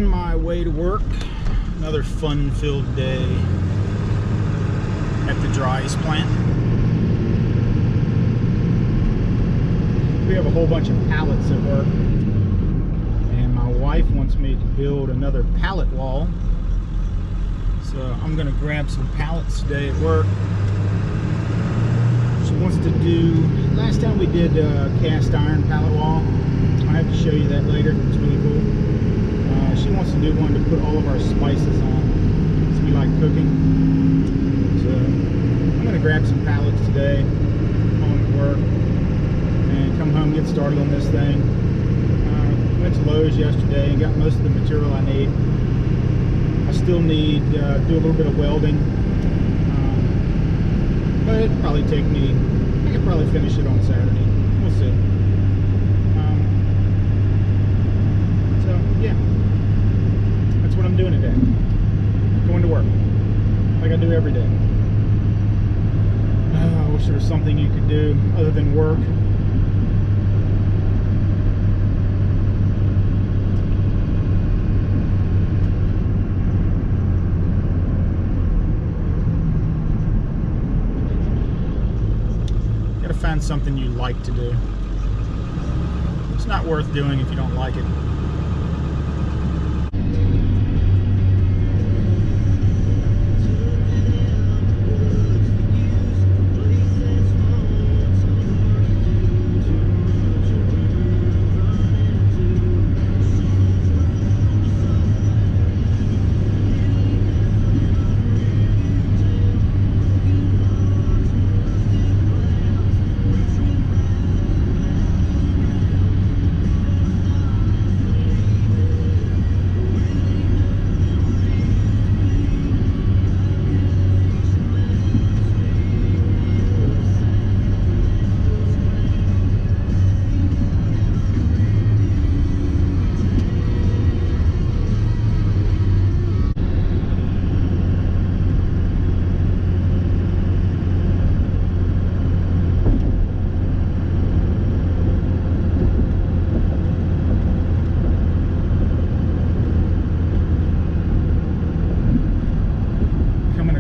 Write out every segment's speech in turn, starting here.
On my way to work, another fun-filled day at the dry ice plant. We have a whole bunch of pallets at work, and my wife wants me to build another pallet wall. So I'm gonna grab some pallets today at work. She wants to do, last time we did cast iron pallet wall. I have to show you that later, it's really cool. She wants to do one to put all of our spices on, because we like cooking. So I'm gonna grab some pallets today, home at work, and come home and get started on this thing. Went to Lowe's yesterday and got most of the material I need. I still need to do a little bit of welding, but it'll probably take me, I could probably finish it on Saturday. We'll see. So yeah, that's what I'm doing today. Going to work, like I do every day. I wish there was something you could do other than work. Find something you like to do. It's not worth doing if you don't like it.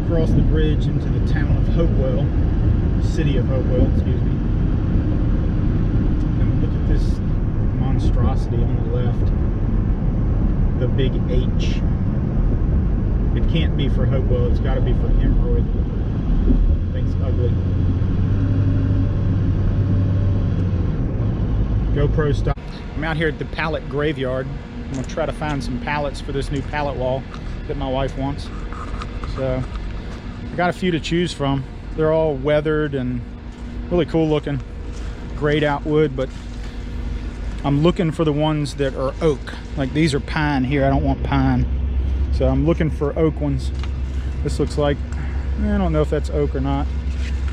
Across the bridge into the town of Hopewell, city of Hopewell, excuse me. And look at this monstrosity on the left, the big H. It can't be for Hopewell, it's got to be for Emerald. Thing's ugly. GoPro stop. I'm out here at the Pallet Graveyard. I'm going to try to find some pallets for this new pallet wall that my wife wants. So I got a few to choose from. They're all weathered and really cool looking, grayed out wood, but I'm looking for the ones that are oak. Like these are pine here, I don't want pine. So I'm looking for oak ones. This looks like, I don't know if that's oak or not.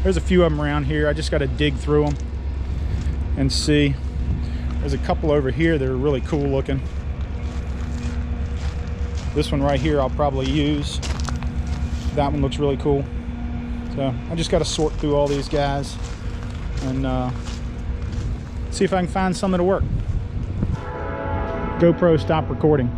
There's a few of them around here. I just got to dig through them and see. There's a couple over here that are really cool looking. This one right here I'll probably use. That one looks really cool. So I just got to sort through all these guys and see if I can find some that'll work. GoPro stop recording.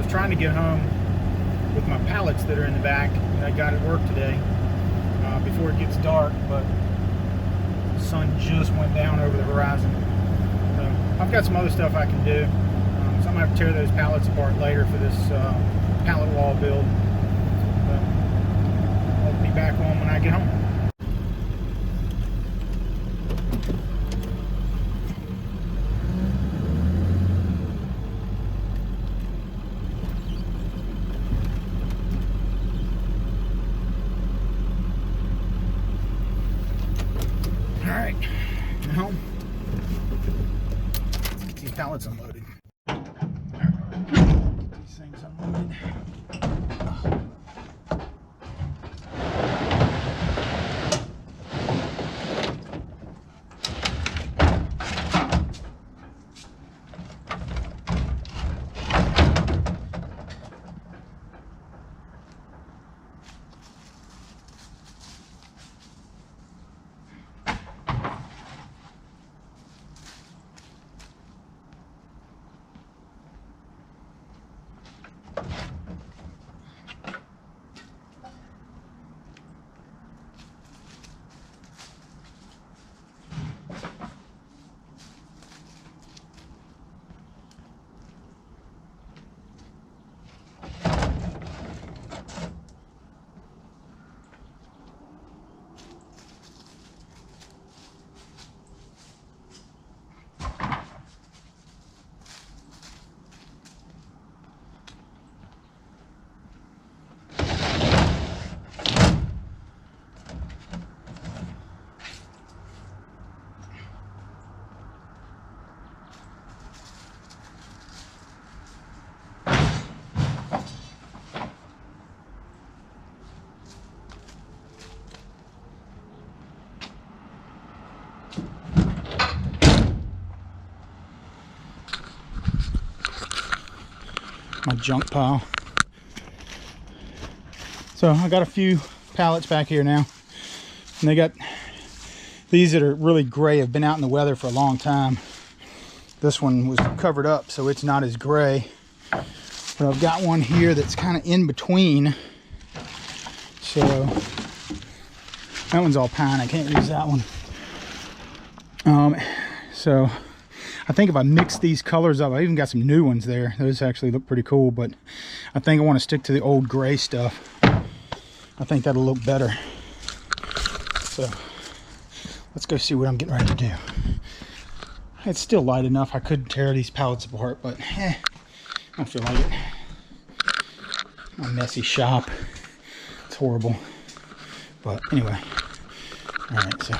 Trying to get home with my pallets that are in the back that I got at work today before it gets dark, but the sun just went down over the horizon. So I've got some other stuff I can do. So I'm going to have to tear those pallets apart later for this pallet wall build. But I'll be back on when I get home. All right, I'm home. Let's get these pallets unloaded. These things unloaded. My junk pile. So I got a few pallets back here now, and they got these that are really gray, have been out in the weather for a long time. This one was covered up, so it's not as gray, but I've got one here that's kind of in between. So that one's all pine. I can't use that one. So I think if I mix these colors up, I even got some new ones there. Those actually look pretty cool, but I think I want to stick to the old gray stuff. I think that'll look better. So let's go see what I'm getting ready to do. It's still light enough. I could tear these pallets apart, but I don't feel like it. A messy shop. It's horrible. But anyway. All right, so.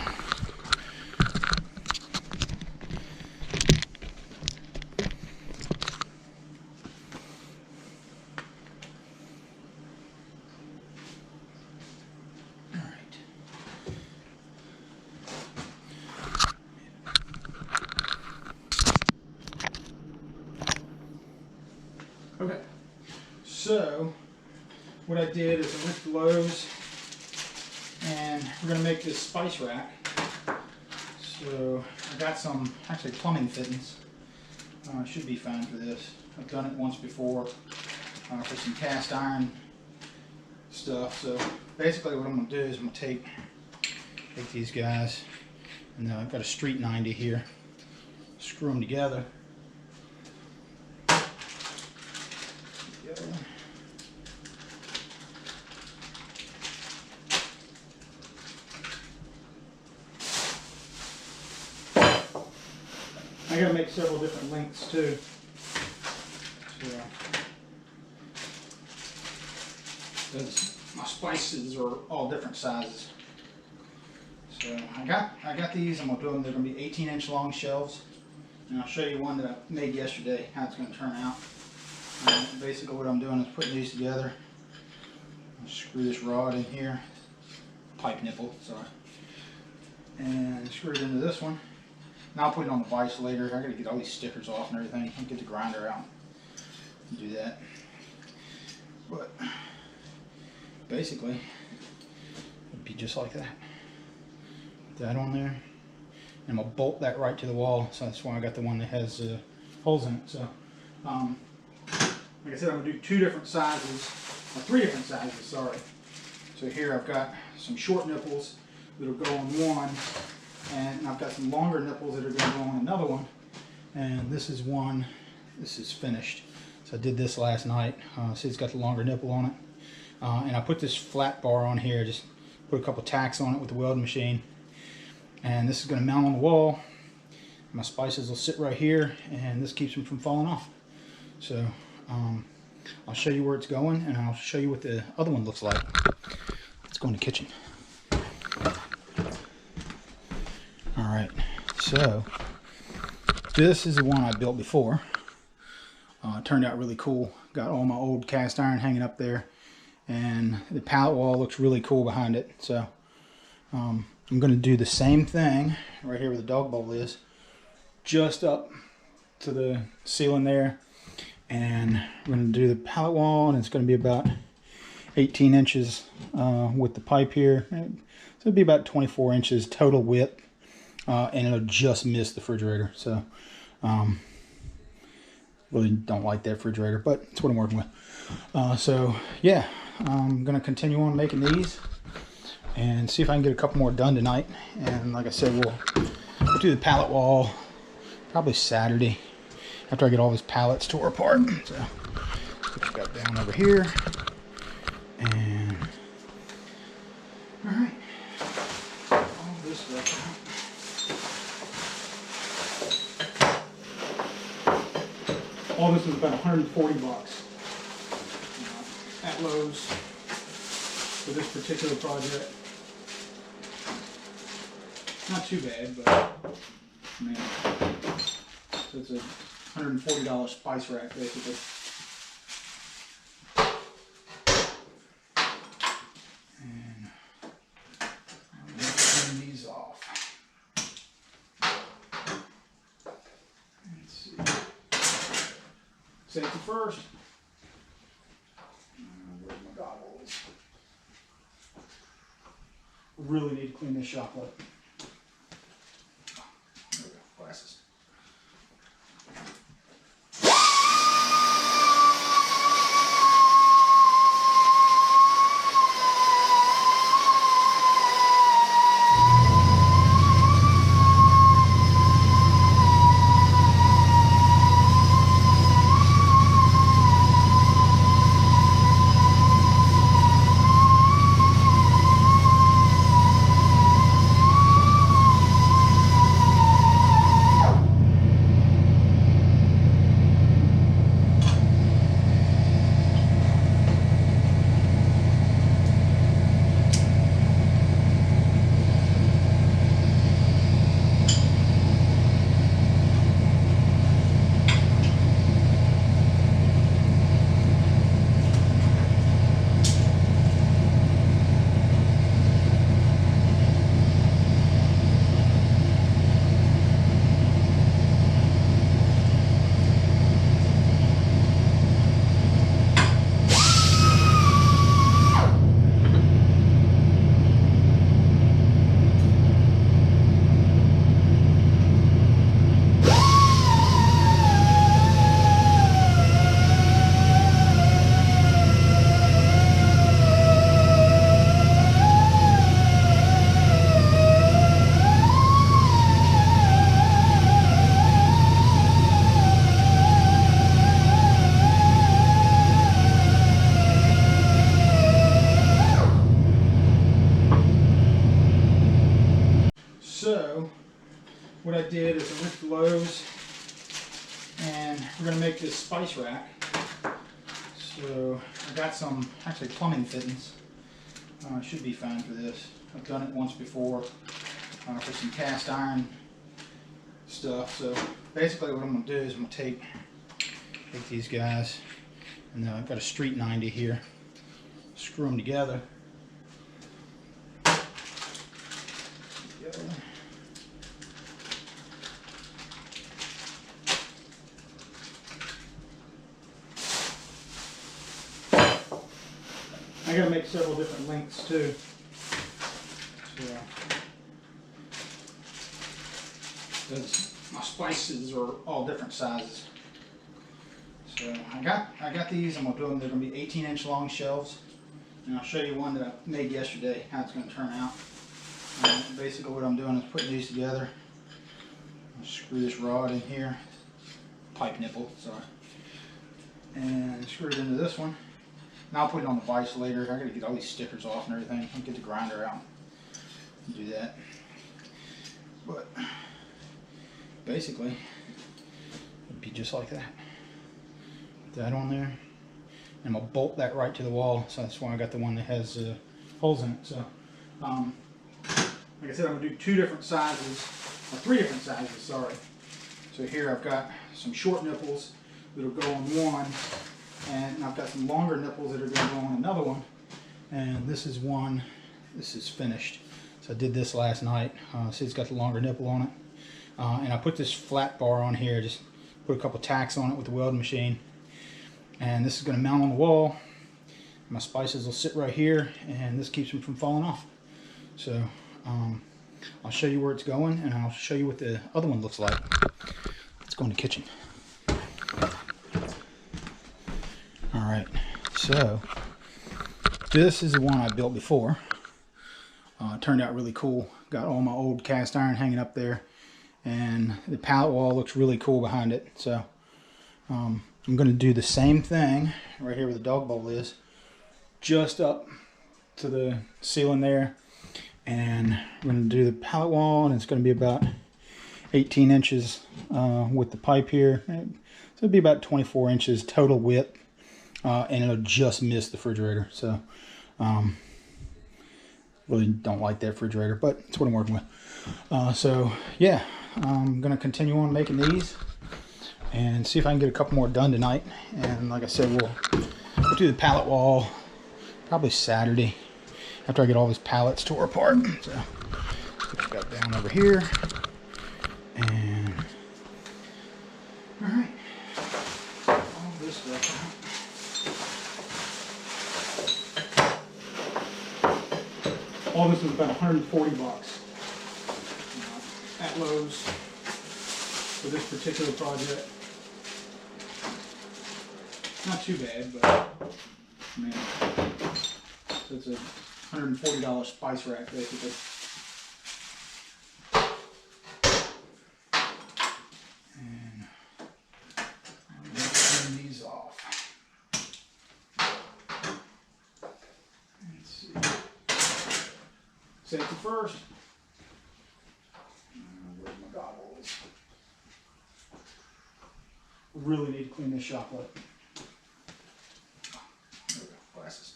Okay, so what I did is I went to Lowe's, and we're going to make this spice rack. So I got some actually plumbing fittings. Should be fine for this. I've done it once before for some cast iron stuff. So basically what I'm going to do is I'm going to take these guys, and I've got a street 90 here, screw them together. I gotta make several different lengths too. So, because my spices are all different sizes. So I got these. I'm gonna do them. They're gonna be 18-inch long shelves, and I'll show you one that I made yesterday, how it's gonna turn out. Basically, what I'm doing is putting these together. I'll screw this rod in here, pipe nipple, sorry, and screw it into this one. And I'll put it on the vise later. I gotta get all these stickers off and everything. I'll get the grinder out and do that. But basically, it'd be just like that. Put that on there, and I'm gonna bolt that right to the wall. So that's why I got the one that has holes in it. So, like I said, I'm gonna do two different sizes, or three different sizes. Sorry. So here I've got some short nipples that'll go on one. And I've got some longer nipples that are going to go on another one. And this is one, this is finished. So I did this last night. See, it's got the longer nipple on it. And I put this flat bar on here, just put a couple tacks on it with the welding machine. And this is going to mount on the wall. My spices will sit right here, and this keeps them from falling off. So I'll show you where it's going, and I'll show you what the other one looks like. Let's go in the kitchen. Alright, so this is the one I built before. It turned out really cool. Got all my old cast iron hanging up there, and the pallet wall looks really cool behind it. So I'm going to do the same thing right here where the dog bowl is, just up to the ceiling there. And I'm going to do the pallet wall, and it's going to be about 18 inches with the pipe here. So it'll be about 24 inches total width, and it'll just miss the refrigerator. So really don't like that refrigerator, but it's what I'm working with. So yeah, I'm going to continue on making these and see if I can get a couple more done tonight. And like I said, we'll do the pallet wall probably Saturday after I get all these pallets tore apart. So put you got down over here, and all right, all this stuff out. All this was about 140 bucks at Lowe's for this particular project. Not too bad, but man, so it's a $140 spice rack basically. And I'm going to turn these off. Let's see. Safety first. Where's my goggles? Really need to clean this shop up. There we go, glasses. So what I did is I went to Lowe's, and we're going to make this spice rack. So I got some actually plumbing fittings. Should be fine for this. I've done it once before for some cast iron stuff. So basically what I'm going to do is I'm going to take these guys, and I've got a street 90 here. Screw them together. I gotta make several different lengths too. So, because my spices are all different sizes. So I got these. I'm gonna do them. They're gonna be 18-inch long shelves, and I'll show you one that I made yesterday, how it's gonna turn out. Basically, what I'm doing is putting these together. I'll screw this rod in here. pipe nipple, sorry. And screw it into this one. Now I'll put it on the vise later. I gotta get all these stickers off and everything. I'll get the grinder out and do that. But basically, it'd be just like that. Put that on there. And I'll bolt that right to the wall, so that's why I got the one that has holes in it. So, like I said, I'm gonna do 2 different sizes, or 3 different sizes, sorry. So here I've got some short nipples that'll go on one, and I've got some longer nipples that are gonna go on another one. And this is one, this is finished. So I did this last night. See, it's got the longer nipple on it. And I put this flat bar on here, just put a couple tacks on it with the welding machine. And this is going to mount on the wall. My spices will sit right here, and this keeps them from falling off. So I'll show you where it's going, and I'll show you what the other one looks like. Let's go in the kitchen. Alright, so this is the one I built before. It turned out really cool. Got all my old cast iron hanging up there, and the pallet wall looks really cool behind it. So I'm going to do the same thing right here where the dog bowl is, just up to the ceiling there, and I'm going to do the pallet wall, and it's going to be about 18 inches with the pipe here. So it'll be about 24 inches total width, and it'll just miss the refrigerator. So really don't like that refrigerator, but it's what I'm working with. So yeah, I'm going to continue on making these and see if I can get a couple more done tonight. And like I said, we'll do the pallet wall probably Saturday after I get all these pallets tore apart. So put that down over here. And all right, all this stuff out. All this was about 140 bucks at Lowe's for this particular project. Not too bad, but I mean, so it's a $140 spice rack basically. And I'm going to turn these off. Let's see. Safety first. Where's my goggles? Really need to clean this shop up. There we go, glasses.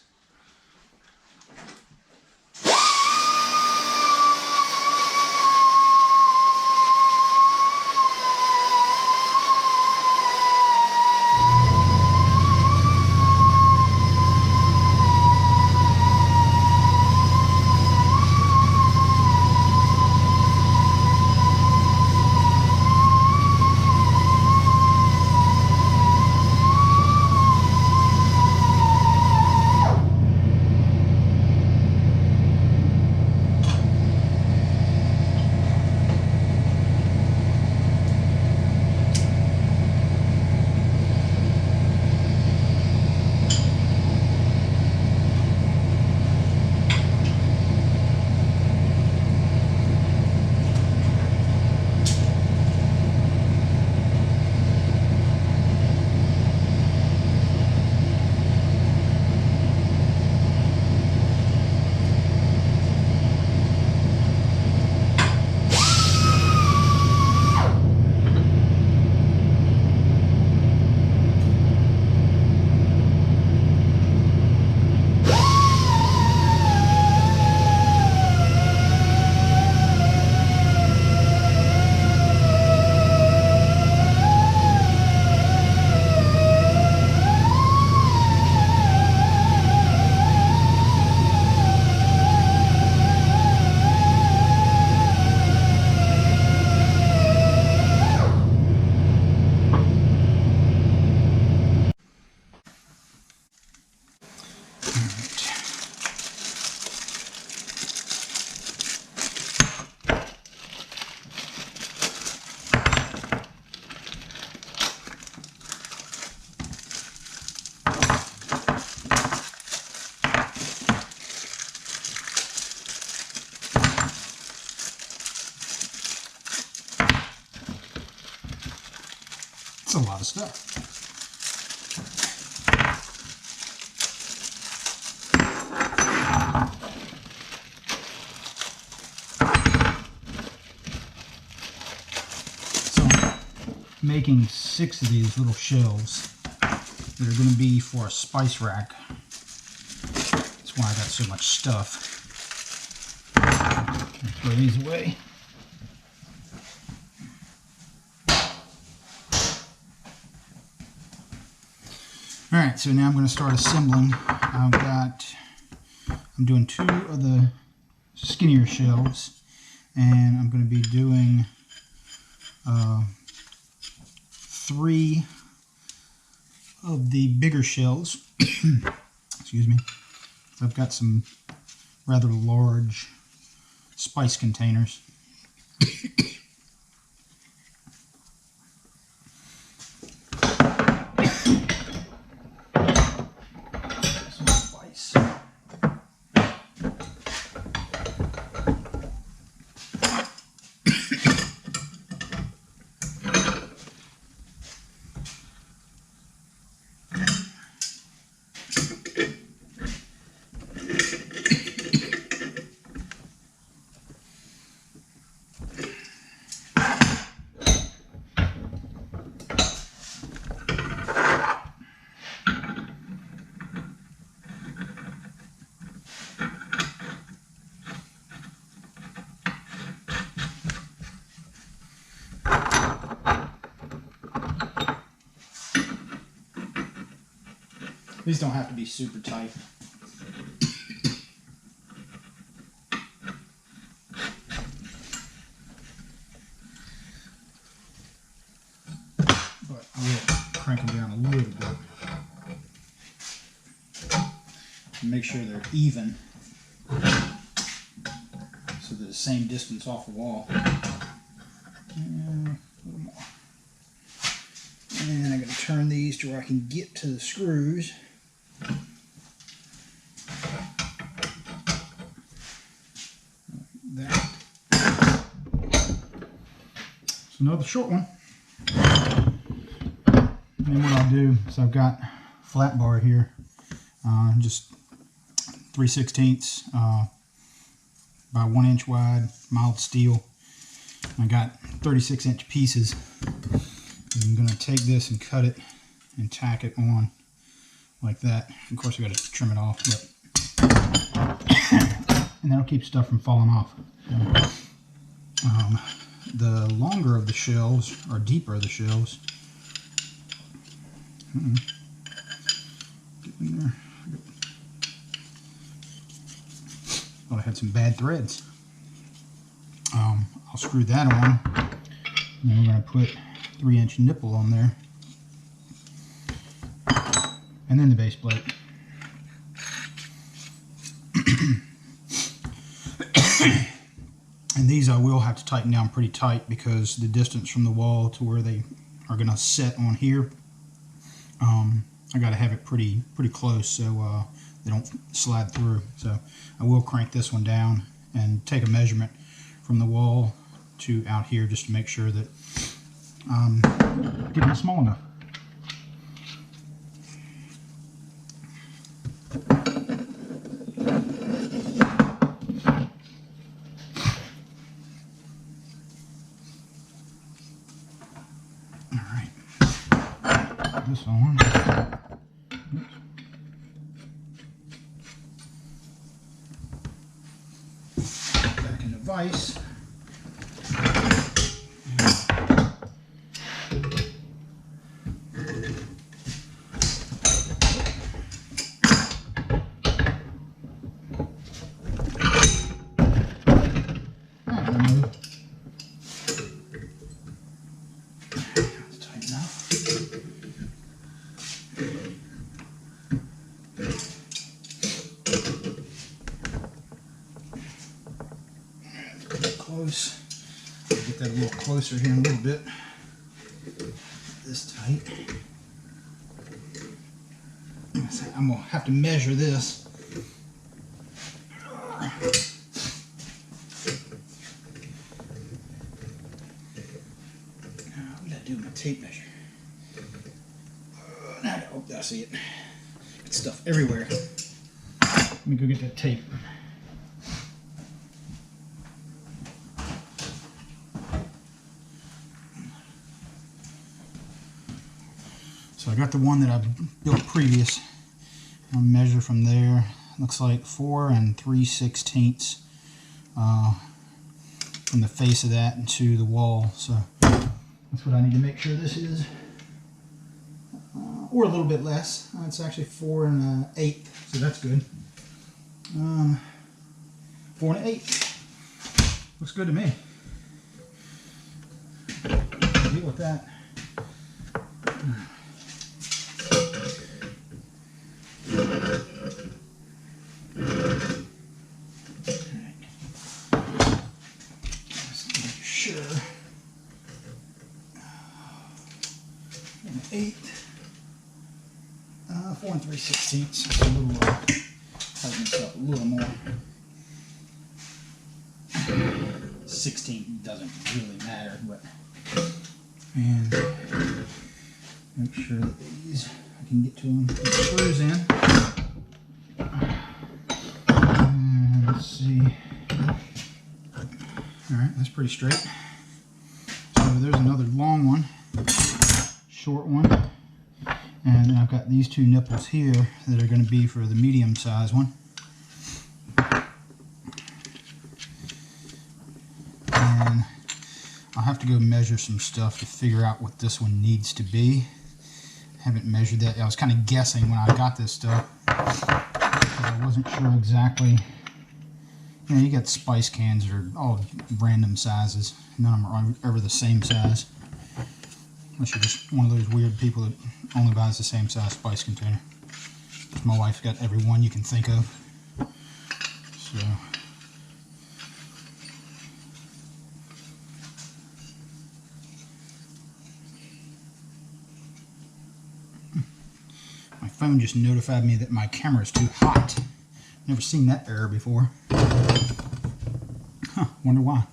It's a lot of stuff. So I'm making 6 of these little shelves that are going to be for a spice rack. That's why I got so much stuff. Let's throw these away. Alright, so now I'm going to start assembling. I'm doing 2 of the skinnier shelves, and I'm going to be doing 3 of the bigger shelves. Excuse me. I've got some rather large spice containers. Some spice. These don't have to be super tight. But I will crank them down a little bit. And make sure they're even, so they're the same distance off the wall. And a little more. And I'm going to turn these to where I can get to the screws. That. So another short one. And what I'll do is I've got flat bar here, just 3/16 by 1 inch wide, mild steel. I got 36-inch pieces. And I'm going to take this and cut it and tack it on like that. Of course, I got to trim it off, but and that'll keep stuff from falling off. The longer of the shelves, or deeper of the shelves, get in there. Oh, I had some bad threads. I'll screw that on, and then we're going to put 3-inch nipple on there, and then the base plate. And these I will have to tighten down pretty tight because the distance from the wall to where they are going to set on here, I got to have it pretty close so they don't slide through. So I will crank this one down and take a measurement from the wall to out here just to make sure that getting it small enough. All right, put this on. Oops. Back in the vise. Close. I'll get that a little closer here in a little bit. This tight. I'm gonna have to measure this. What did I do with my tape measure? hope that I see it. Got stuff everywhere. Let me go get that tape. So I got the one that I built previous. I'll measure from there. Looks like 4 3/16 from the face of that into the wall. So that's what I need to make sure this is. Or a little bit less. It's actually 4 1/8, so that's good. 4 1/8. Looks good to me. Deal with that. Sure. 8. 4 3/16. That's a little tighten this up a little more. 16 doesn't really matter, but and make sure that these I can get to them with the screws in. And let's see. Alright, that's pretty straight. So there's another long one, short one, and then I've got these two nipples here that are going to be for the medium size one. And I'll have to go measure some stuff to figure out what this one needs to be. I haven't measured that. I was kind of guessing when I got this stuff, because I wasn't sure exactly. You know, you got spice cans that are all random sizes. None of them are ever the same size. Unless you're just one of those weird people that only buys the same size spice container. My wife got every one you can think of. So. My phone just notified me that my camera is too hot. Never seen that error before. Huh, wonder why.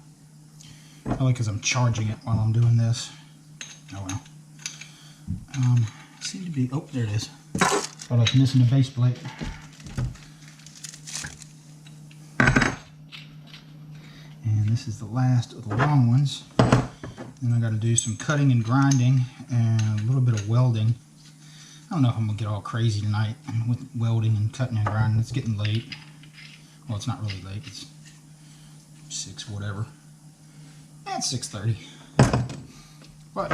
Probably because I'm charging it while I'm doing this. Oh well. Seem to be, oh, there it is. Thought I was missing the base plate. And this is the last of the long ones. Then I got to do some cutting and grinding and a little bit of welding. I don't know if I'm going to get all crazy tonight with welding and cutting and grinding. It's getting late. Well, it's not really late. It's 6 whatever. It's 6:30. But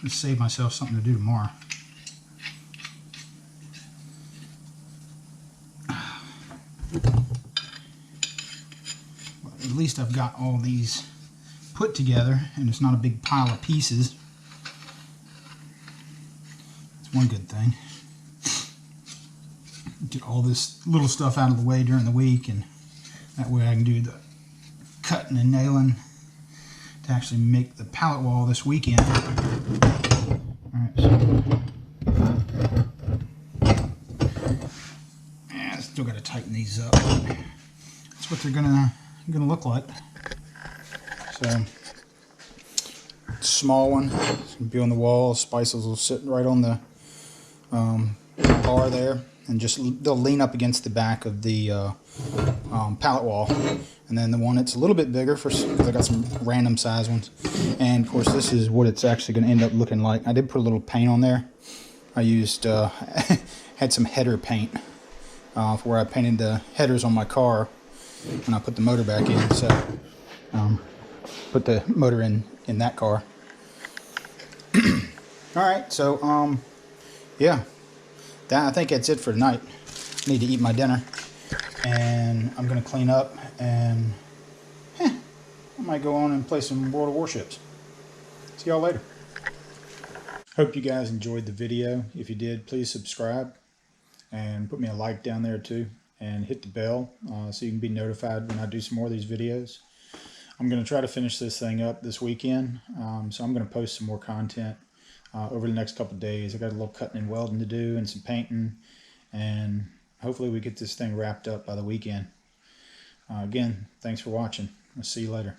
let's save myself something to do tomorrow. Well, at least I've got all these put together and it's not a big pile of pieces. That's one good thing. Get all this little stuff out of the way during the week, and that way I can do the cutting and nailing to actually make the pallet wall this weekend. Alright, so yeah, I still got to tighten these up. That's what they're gonna look like. So small one, it's gonna be on the wall. Spices will sit right on the bar there, and just they'll lean up against the back of the pallet wall. And then the one that's a little bit bigger, because I got some random size ones. And of course, this is what it's actually going to end up looking like. I did put a little paint on there. I used had some header paint for where I painted the headers on my car when I put the motor back in. So put the motor in that car. All right, so yeah, I think that's it for tonight. I need to eat my dinner, and I'm gonna clean up, and I might go on and play some World of Warships. See y'all later. Hope you guys enjoyed the video. If you did, please subscribe and put me a like down there too, and hit the bell so you can be notified when I do some more of these videos. I'm going to try to finish this thing up this weekend, so I'm going to post some more content over the next couple of days. I got a little cutting and welding to do and some painting, and hopefully we get this thing wrapped up by the weekend. Again, thanks for watching. I'll see you later.